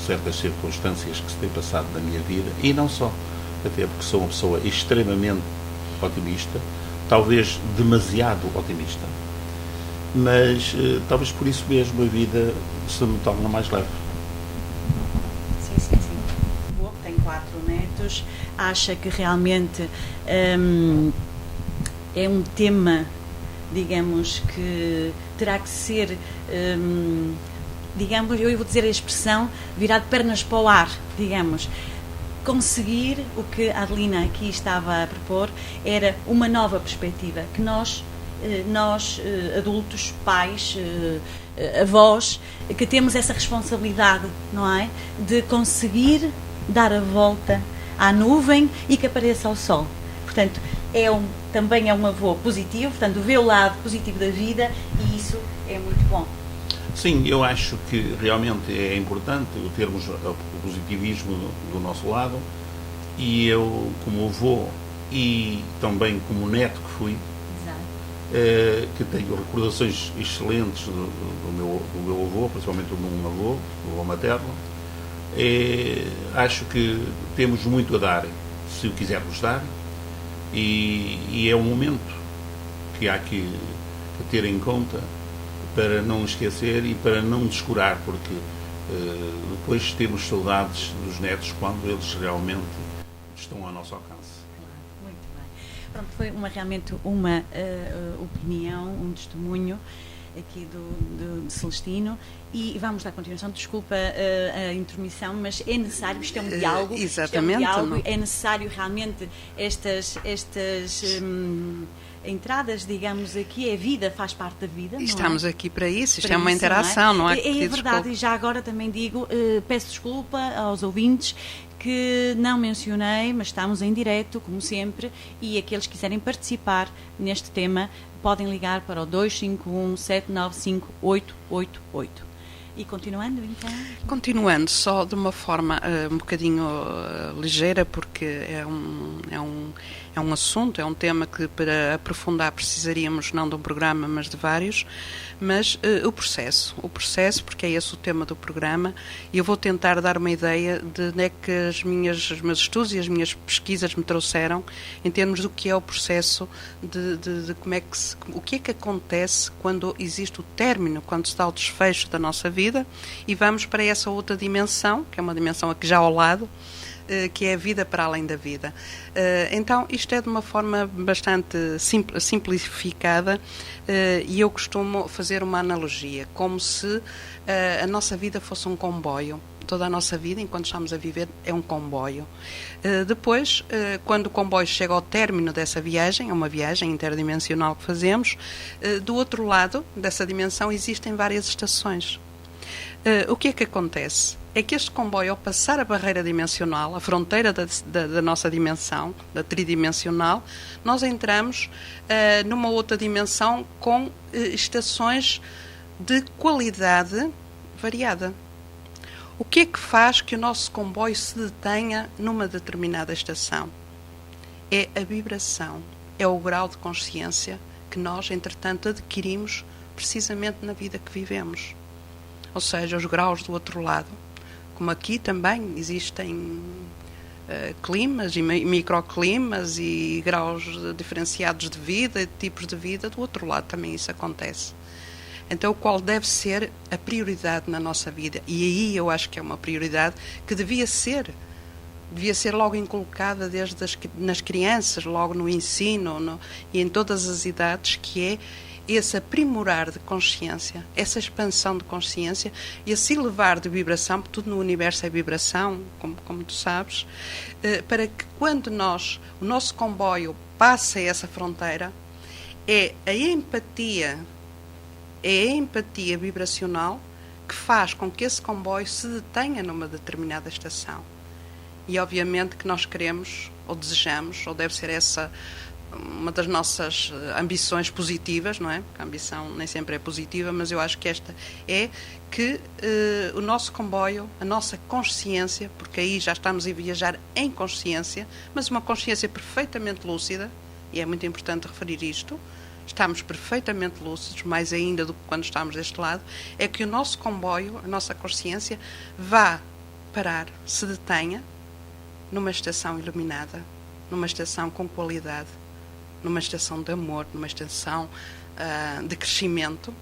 certas circunstâncias que se têm passado na minha vida, e não só, até porque sou uma pessoa extremamente otimista, talvez demasiado otimista, mas talvez por isso mesmo a vida se me torna mais leve. Sim. Tem 4 netos, acha que realmente é um tema, digamos, que terá que ser, digamos, eu vou dizer a expressão, virar de pernas para o ar, digamos. Conseguir o que a Adelina aqui estava a propor era uma nova perspectiva, que nós adultos, pais, avós, que temos essa responsabilidade, não é? De conseguir dar a volta à nuvem e que apareça o sol. Portanto, também é um avô positivo, portanto, vê o lado positivo da vida, e isso é muito bom. Sim, eu acho que realmente é importante termos o positivismo do nosso lado, e eu, como avô e também como neto que fui, que tenho recordações excelentes do meu avô, principalmente do meu avô materno, acho que temos muito a dar se o quisermos dar, e é um momento que há que ter em conta para não esquecer e para não descurar, porque depois temos saudades dos netos quando eles realmente estão ao nosso alcance. Muito bem. Pronto, foi realmente uma opinião, um testemunho aqui de Celestino, e vamos dar continuação. Desculpa a intermissão, mas é necessário, isto é um diálogo, exatamente, é necessário realmente estas entradas, digamos, aqui, a vida faz parte da vida. Estamos aqui para isso, isto para é uma interação, não é? É verdade, e já agora também digo, peço desculpa aos ouvintes que não mencionei, mas estamos em direto, como sempre, e aqueles que quiserem participar neste tema podem ligar para o 251 795 888. E continuando, então? Continuando, só de uma forma um bocadinho ligeira, porque é um assunto, é um tema que para aprofundar precisaríamos não de um programa, mas de vários, mas o processo, porque é esse o tema do programa, e eu vou tentar dar uma ideia de onde é que os meus estudos e as minhas pesquisas me trouxeram em termos do que é o processo de como é que o que é que acontece quando existe o término, quando se dá o desfecho da nossa vida, e vamos para essa outra dimensão, que é uma dimensão aqui já ao lado, que é a vida para além da vida. Então, isto é de uma forma bastante simplificada, e eu costumo fazer uma analogia, como se a nossa vida fosse um comboio. Toda a nossa vida, enquanto estamos a viver, é um comboio. Depois, quando o comboio chega ao término dessa viagem, é uma viagem interdimensional que fazemos, do outro lado dessa dimensão existem várias estações. O que é que acontece? É que este comboio, ao passar a barreira dimensional, a fronteira da nossa dimensão, da tridimensional, nós entramos numa outra dimensão com estações de qualidade variada. O que é que faz que o nosso comboio se detenha numa determinada estação? É a vibração, é o grau de consciência que nós, entretanto, adquirimos precisamente na vida que vivemos. Ou seja, os graus do outro lado. Como aqui também existem climas e microclimas e graus diferenciados de vida e tipos de vida, do outro lado também isso acontece. Então, qual deve ser a prioridade na nossa vida? E aí eu acho que é uma prioridade que devia ser logo inculcada nas crianças, logo no ensino e em todas as idades, que é esse aprimorar de consciência, essa expansão de consciência e esse elevar de vibração, porque tudo no universo é vibração, como tu sabes, para que quando o nosso comboio passa essa fronteira, é a empatia vibracional que faz com que esse comboio se detenha numa determinada estação. E obviamente que nós queremos, ou desejamos, ou deve ser essa uma das nossas ambições positivas, não é? Porque a ambição nem sempre é positiva, mas eu acho que esta é que o nosso comboio, a nossa consciência, porque aí já estamos a viajar em consciência, mas uma consciência perfeitamente lúcida, e é muito importante referir isto, estamos perfeitamente lúcidos, mais ainda do que quando estamos deste lado, é que o nosso comboio, a nossa consciência, vá parar, se detenha numa estação iluminada, numa estação com qualidade, numa estação de amor, numa estação de crescimento,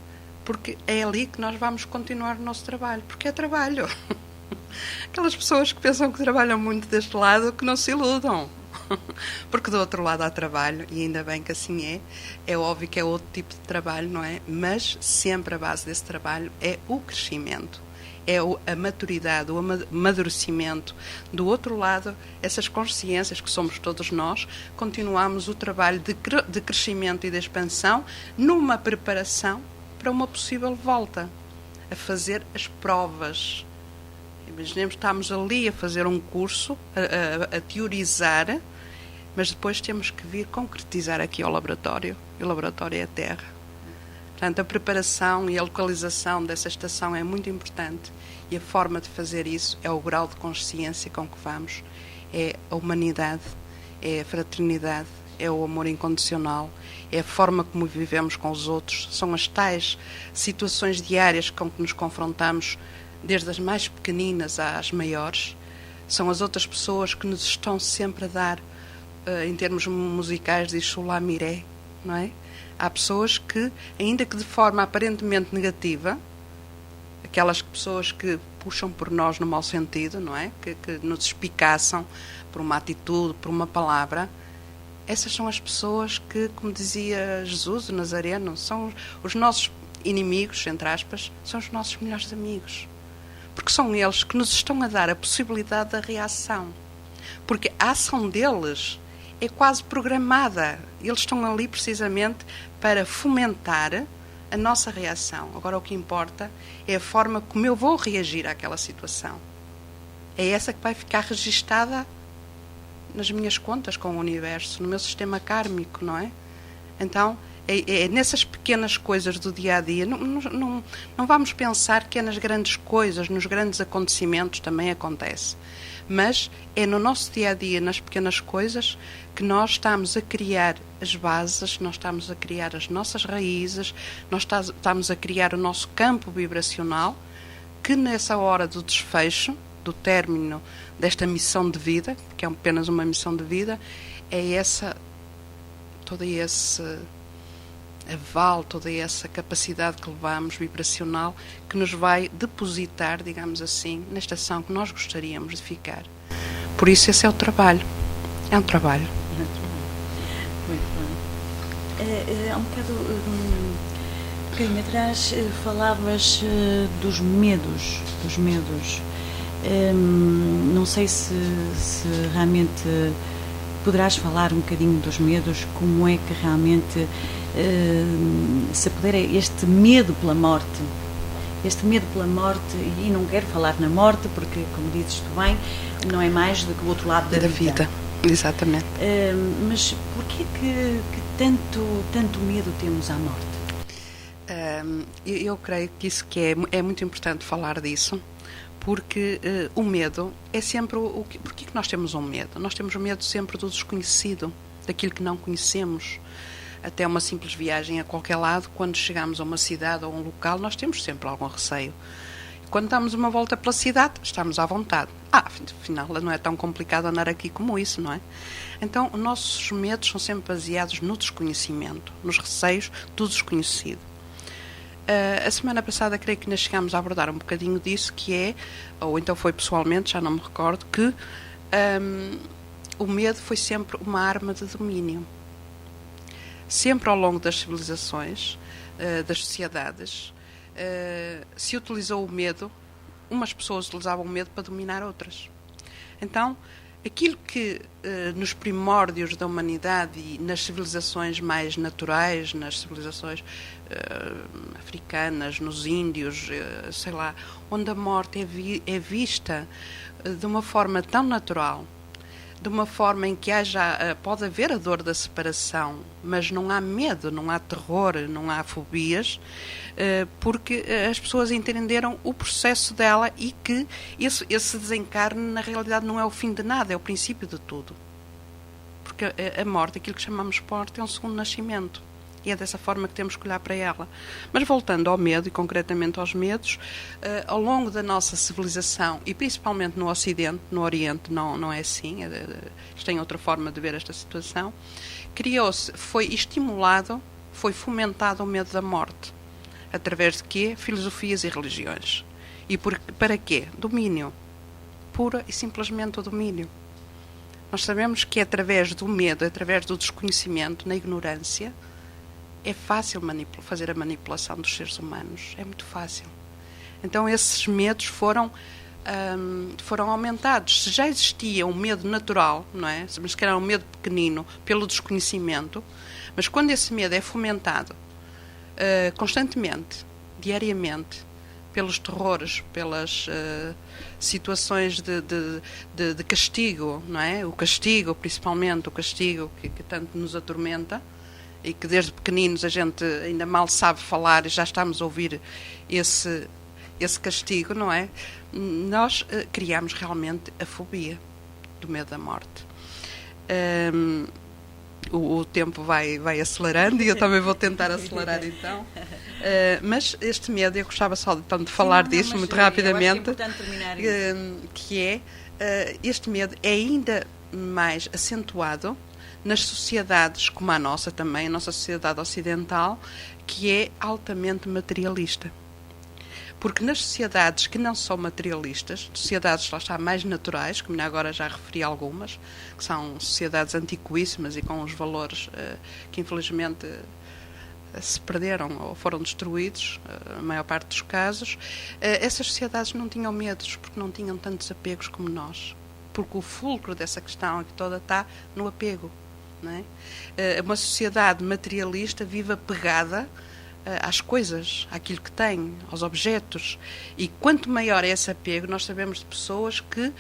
porque é ali que nós vamos continuar o nosso trabalho, porque é trabalho. Aquelas pessoas que pensam que trabalham muito deste lado, que não se iludam, porque do outro lado há trabalho, e ainda bem que assim é óbvio que é outro tipo de trabalho, não é? Mas sempre a base desse trabalho é o crescimento, é a maturidade, o amadurecimento. Do outro lado, essas consciências que somos todos nós, continuamos o trabalho de crescimento e de expansão numa preparação para uma possível volta, a fazer as provas. Imaginemos que estamos ali a fazer um curso, a teorizar, mas depois temos que vir concretizar aqui ao laboratório, e o laboratório é a Terra. Portanto, a preparação e a localização dessa estação é muito importante, e a forma de fazer isso é o grau de consciência com que vamos, é a humanidade, é a fraternidade, é o amor incondicional, é a forma como vivemos com os outros, são as tais situações diárias com que nos confrontamos, desde as mais pequeninas às maiores, São as outras pessoas que nos estão sempre a dar, em termos musicais, diz Solá Miré, não é? Há pessoas que, ainda que de forma aparentemente negativa, aquelas pessoas que puxam por nós no mau sentido, não é? Que nos espicaçam por uma atitude, por uma palavra, essas são as pessoas que, como dizia Jesus, o Nazareno, são os nossos inimigos, entre aspas, são os nossos melhores amigos. Porque são eles que nos estão a dar a possibilidade da reação. Porque a ação deles é quase programada. Eles estão ali precisamente para fomentar a nossa reação. Agora, o que importa é a forma como eu vou reagir àquela situação. É essa que vai ficar registada nas minhas contas com o universo, no meu sistema kármico, não é? Então, é nessas pequenas coisas do dia-a-dia. Não vamos pensar que é nas grandes coisas, nos grandes acontecimentos também acontece. Mas é no nosso dia-a-dia, nas pequenas coisas, que nós estamos a criar as bases, nós estamos a criar as nossas raízes, nós estamos a criar o nosso campo vibracional, que nessa hora do desfecho, do término desta missão de vida, que é apenas uma missão de vida, é todo esse aval, toda essa capacidade que levamos vibracional, que nos vai depositar, digamos assim, na estação que nós gostaríamos de ficar. Por isso esse é o trabalho. É um trabalho. Muito bem. Há um bocadinho atrás falavas dos medos. Não sei se realmente poderás falar um bocadinho dos medos, como é que realmente se puder, este medo pela morte, e não quero falar na morte, porque, como dizes tu bem, não é mais do que o outro lado da vida. Exatamente. Mas porquê que tanto medo temos à morte? Eu creio que isso é muito importante falar disso, porque o medo é sempre Porquê que nós temos um medo? Nós temos medo sempre do desconhecido, daquilo que não conhecemos. Até uma simples viagem a qualquer lado, quando chegamos a uma cidade ou a um local, nós temos sempre algum receio. Quando damos uma volta pela cidade, estamos à vontade. Afinal, não é tão complicado andar aqui como isso, não é? Então, os nossos medos são sempre baseados no desconhecimento, nos receios do desconhecido. A semana passada, creio que nós chegámos a abordar um bocadinho disso, que é, ou então foi pessoalmente, já não me recordo, que o medo foi sempre uma arma de domínio. Sempre ao longo das civilizações, das sociedades, se utilizou o medo, umas pessoas utilizavam o medo para dominar outras. Então, aquilo que nos primórdios da humanidade e nas civilizações mais naturais, nas civilizações africanas, nos índios, sei lá, onde a morte é vista de uma forma tão natural, de uma forma em que pode haver a dor da separação, mas não há medo, não há terror, não há fobias, porque as pessoas entenderam o processo dela e que esse desencarne, na realidade, não é o fim de nada, é o princípio de tudo. Porque a morte, aquilo que chamamos morte, é um segundo nascimento. E é dessa forma que temos que olhar para ela. Mas voltando ao medo, e concretamente aos medos, ao longo da nossa civilização, e principalmente no Ocidente, no Oriente não é assim, eles têm outra forma de ver esta situação, foi estimulado, foi fomentado o medo da morte. Através de quê? Filosofias e religiões. E para quê? Domínio. Pura e simplesmente o domínio. Nós sabemos que é através do medo, através do desconhecimento, na ignorância, é fácil fazer a manipulação dos seres humanos. É muito fácil. Então esses medos foram aumentados. Se já existia um medo natural, não é? Mas que era um medo pequenino pelo desconhecimento, mas quando esse medo é fomentado constantemente, diariamente, pelos terrores, pelas situações de castigo, não é? O castigo, principalmente o castigo que tanto nos atormenta, e que desde pequeninos a gente ainda mal sabe falar e já estamos a ouvir esse castigo, não é? Nós criamos realmente a fobia do medo da morte. o tempo vai acelerando e eu também vou tentar acelerar então. Mas este medo, eu gostava só de falar disso muito rapidamente, que é este medo é ainda mais acentuado nas sociedades como a nossa também, a nossa sociedade ocidental, que é altamente materialista. Porque nas sociedades que não são materialistas, sociedades lá está mais naturais, como agora já referi algumas, que são sociedades antiquíssimas e com os valores que infelizmente se perderam ou foram destruídos, a maior parte dos casos, essas sociedades não tinham medos, porque não tinham tantos apegos como nós. Porque o fulcro dessa questão aqui toda está no apego. Não é? Uma sociedade materialista vive apegada às coisas, àquilo que tem, aos objetos. E quanto maior é esse apego, nós sabemos de pessoas que,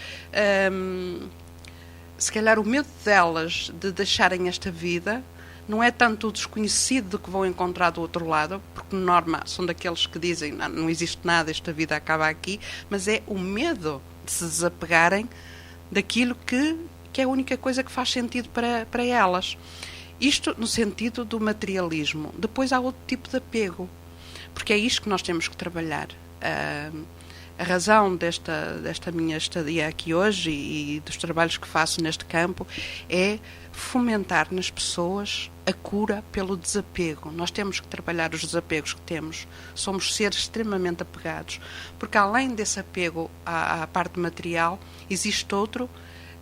se calhar, o medo delas de deixarem esta vida não é tanto o desconhecido do que vão encontrar do outro lado, porque, por norma, são daqueles que dizem não existe nada, esta vida acaba aqui, mas é o medo de se desapegarem daquilo que é a única coisa que faz sentido para elas. Isto no sentido do materialismo. Depois há outro tipo de apego, porque é isto que nós temos que trabalhar. A razão desta minha estadia aqui hoje e dos trabalhos que faço neste campo é fomentar nas pessoas a cura pelo desapego. Nós temos que trabalhar os desapegos que temos. Somos seres extremamente apegados, porque além desse apego à parte material, existe outro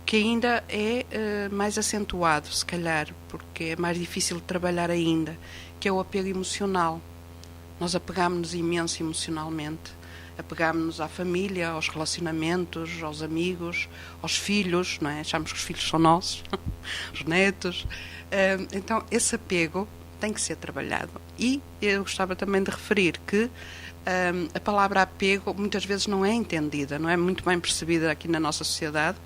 que ainda é mais acentuado, se calhar, porque é mais difícil de trabalhar ainda, que é o apego emocional. Nós apegamos-nos imenso emocionalmente. Apegamos-nos à família, aos relacionamentos, aos amigos, aos filhos, não é? Achamos que os filhos são nossos, os netos. Então, esse apego tem que ser trabalhado. E eu gostava também de referir que a palavra apego muitas vezes não é entendida, não é muito bem percebida aqui na nossa sociedade.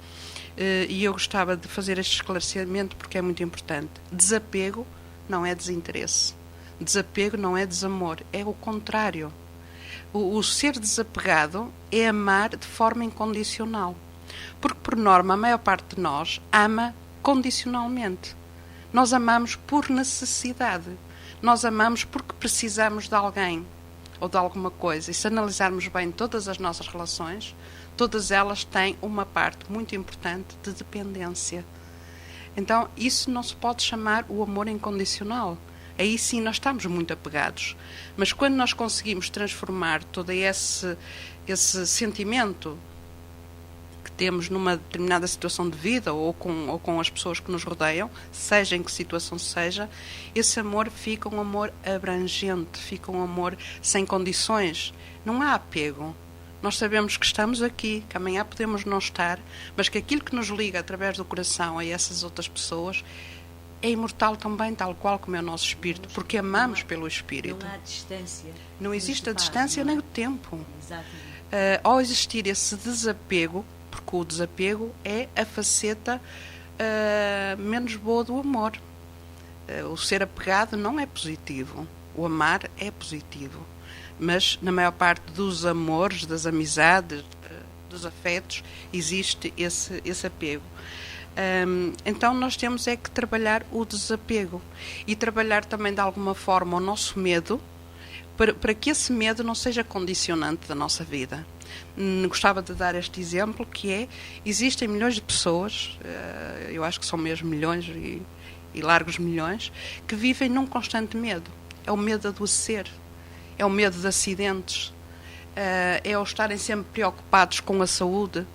E eu gostava de fazer este esclarecimento porque é muito importante. Desapego não é desinteresse. Desapego não é desamor, é o contrário. O ser desapegado é amar de forma incondicional. Porque, por norma, a maior parte de nós ama condicionalmente. Nós amamos por necessidade. Nós amamos porque precisamos de alguém ou de alguma coisa. E se analisarmos bem todas as nossas relações, todas elas têm uma parte muito importante de dependência. Então, isso não se pode chamar o amor incondicional. Aí sim nós estamos muito apegados. Mas quando nós conseguimos transformar todo esse sentimento que temos numa determinada situação de vida ou com as pessoas que nos rodeiam, seja em que situação seja, esse amor fica um amor abrangente, fica um amor sem condições. Não há apego. Nós sabemos que estamos aqui, que amanhã podemos não estar, mas que aquilo que nos liga através do coração a essas outras pessoas é imortal também, tal qual como é o nosso espírito, porque amamos pelo espírito. Não há distância. Não existe a distância nem o tempo. Exatamente. Ao existir esse desapego, porque o desapego é a faceta menos boa do amor. O ser apegado não é positivo. O amar é positivo. Mas na maior parte dos amores, das amizades, dos afetos, existe esse apego. Então nós temos é que trabalhar o desapego e trabalhar também de alguma forma o nosso medo para que esse medo não seja condicionante da nossa vida. Gostava de dar este exemplo que é, existem milhões de pessoas, eu acho que são mesmo milhões e largos milhões, que vivem num constante medo. É o medo de adoecer, é o medo de acidentes, é o estarem sempre preocupados com a saúde,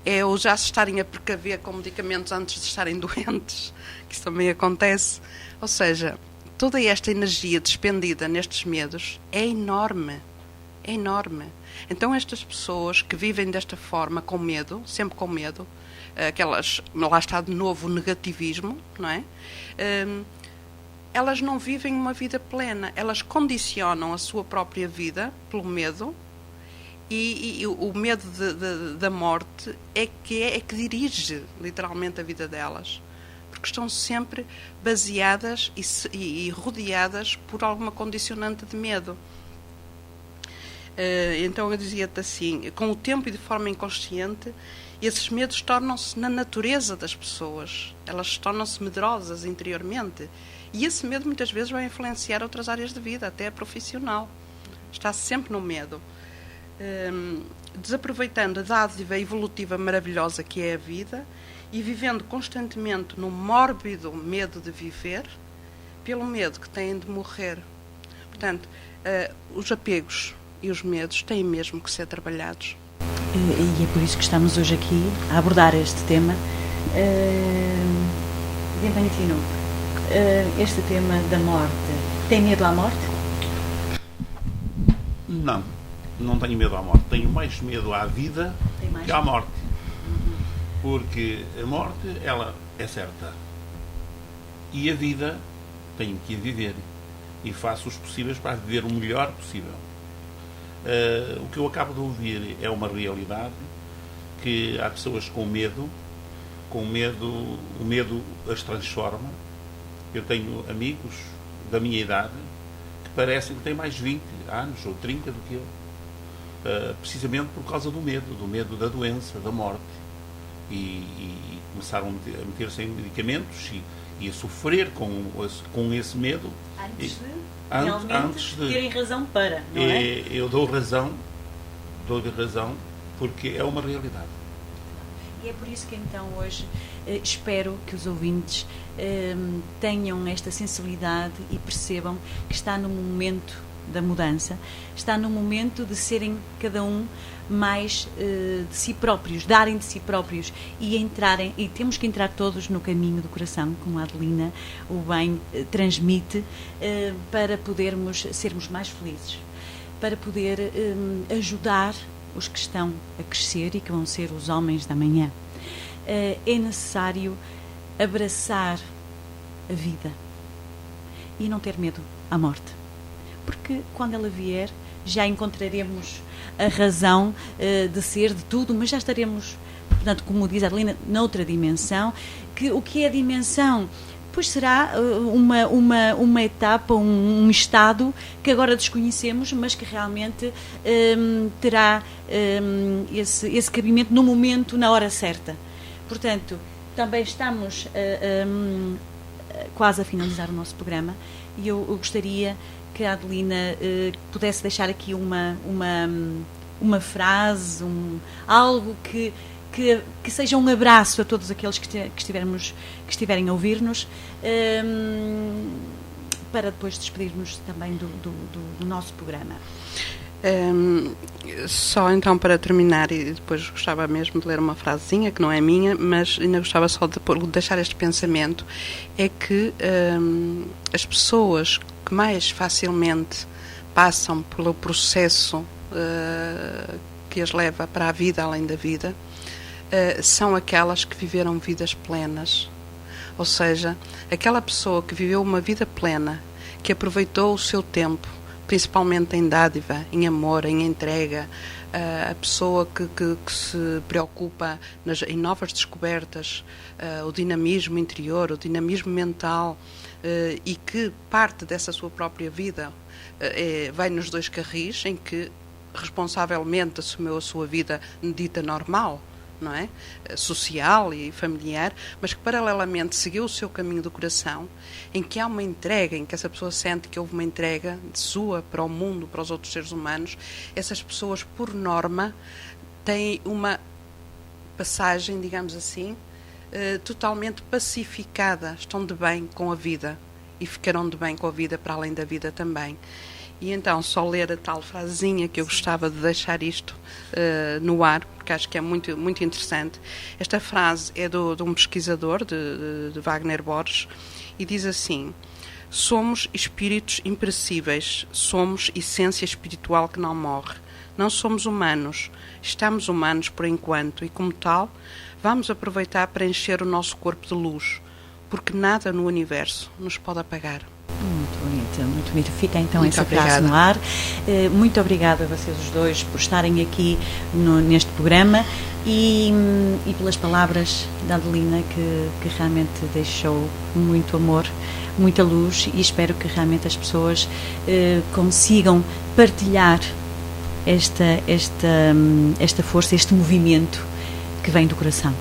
é o já se estarem a precaver com medicamentos antes de estarem doentes, que isso também acontece. Ou seja, toda esta energia despendida nestes medos é enorme, é enorme. Então estas pessoas que vivem desta forma, com medo, sempre com medo, aquelas, lá está de novo o negativismo, não é? Elas não vivem uma vida plena, elas condicionam a sua própria vida pelo medo. E o medo da morte é que dirige literalmente a vida delas, porque estão sempre baseadas e rodeadas por alguma condicionante de medo. Então eu dizia-te assim, com o tempo e de forma inconsciente, Esses medos tornam-se na natureza das pessoas, elas tornam-se medrosas interiormente, e esse medo muitas vezes vai influenciar outras áreas de vida, até a profissional. Está sempre no medo. Desaproveitando a dádiva evolutiva maravilhosa que é a vida e vivendo constantemente no mórbido medo de viver, pelo medo que têm de morrer. Portanto, os apegos e os medos têm mesmo que ser trabalhados. E é por isso que estamos hoje aqui a abordar este tema. Diamantino, este tema da morte, tem medo à morte? Não tenho medo à morte. Tenho mais medo à vida que à morte. Porque a morte, ela é certa. E a vida, tenho que a viver. E faço os possíveis para viver o melhor possível. O que eu acabo de ouvir é uma realidade, que há pessoas com medo, o medo as transforma. Eu tenho amigos da minha idade que parecem que têm mais 20 anos ou 30 do que eu, precisamente por causa do medo da doença, da morte, e começaram a meter-se em medicamentos e a sofrer com esse medo antes de terem razão para, não é? Eu dou-lhe razão porque é uma realidade. E é por isso que então hoje espero que os ouvintes tenham esta sensibilidade e percebam que está no momento da mudança, está no momento de serem cada um mais de si próprios, darem de si próprios e entrarem, e temos que entrar todos no caminho do coração, como a Adelina o bem transmite, para podermos sermos mais felizes, para poder ajudar os que estão a crescer e que vão ser os homens da manhã. É necessário abraçar a vida e não ter medo à morte, porque quando ela vier já encontraremos a razão de ser de tudo, mas já estaremos, portanto, como diz a Adelina, noutra dimensão. O que é a dimensão? Pois será uma etapa, um estado que agora desconhecemos, mas que realmente terá esse cabimento no momento, na hora certa. Portanto, também estamos quase a finalizar o nosso programa e eu gostaria que a Adelina pudesse deixar aqui uma frase, algo que seja um abraço a todos aqueles que estiverem a ouvir-nos, para depois despedirmos também do nosso programa. Só então para terminar, e depois gostava mesmo de ler uma frasezinha que não é minha, mas ainda gostava só de deixar este pensamento, é que as pessoas que mais facilmente passam pelo processo que as leva para a vida além da vida, são aquelas que viveram vidas plenas. Ou seja, aquela pessoa que viveu uma vida plena, que aproveitou o seu tempo, principalmente em dádiva, em amor, em entrega, a pessoa que se preocupa em novas descobertas, o dinamismo interior, o dinamismo mental, e que parte dessa sua própria vida vai nos dois carris, em que responsavelmente assumiu a sua vida dita normal, não é? Social e familiar, mas que paralelamente seguiu o seu caminho do coração, em que há uma entrega, em que essa pessoa sente que houve uma entrega de sua para o mundo, para os outros seres humanos. Essas pessoas, por norma, têm uma passagem, digamos assim, totalmente pacificada, estão de bem com a vida e ficarão de bem com a vida para além da vida também. E então, só ler a tal frasezinha que eu gostava de deixar isto no ar, porque acho que é muito, muito interessante. Esta frase é de um pesquisador, de Wagner Borges, e diz assim: somos espíritos imperecíveis, somos essência espiritual que não morre. Não somos humanos, estamos humanos por enquanto, e como tal, vamos aproveitar para encher o nosso corpo de luz, porque nada no universo nos pode apagar. Muito bonito, muito bonito. Fica então muito essa frase no ar. Muito obrigada a vocês os dois por estarem aqui neste programa e pelas palavras da Adelina, que realmente deixou muito amor, muita luz, e espero que realmente as pessoas consigam partilhar esta força, este movimento que vem do coração.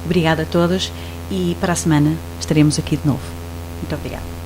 Obrigada a todos e para a semana estaremos aqui de novo. Muito obrigada.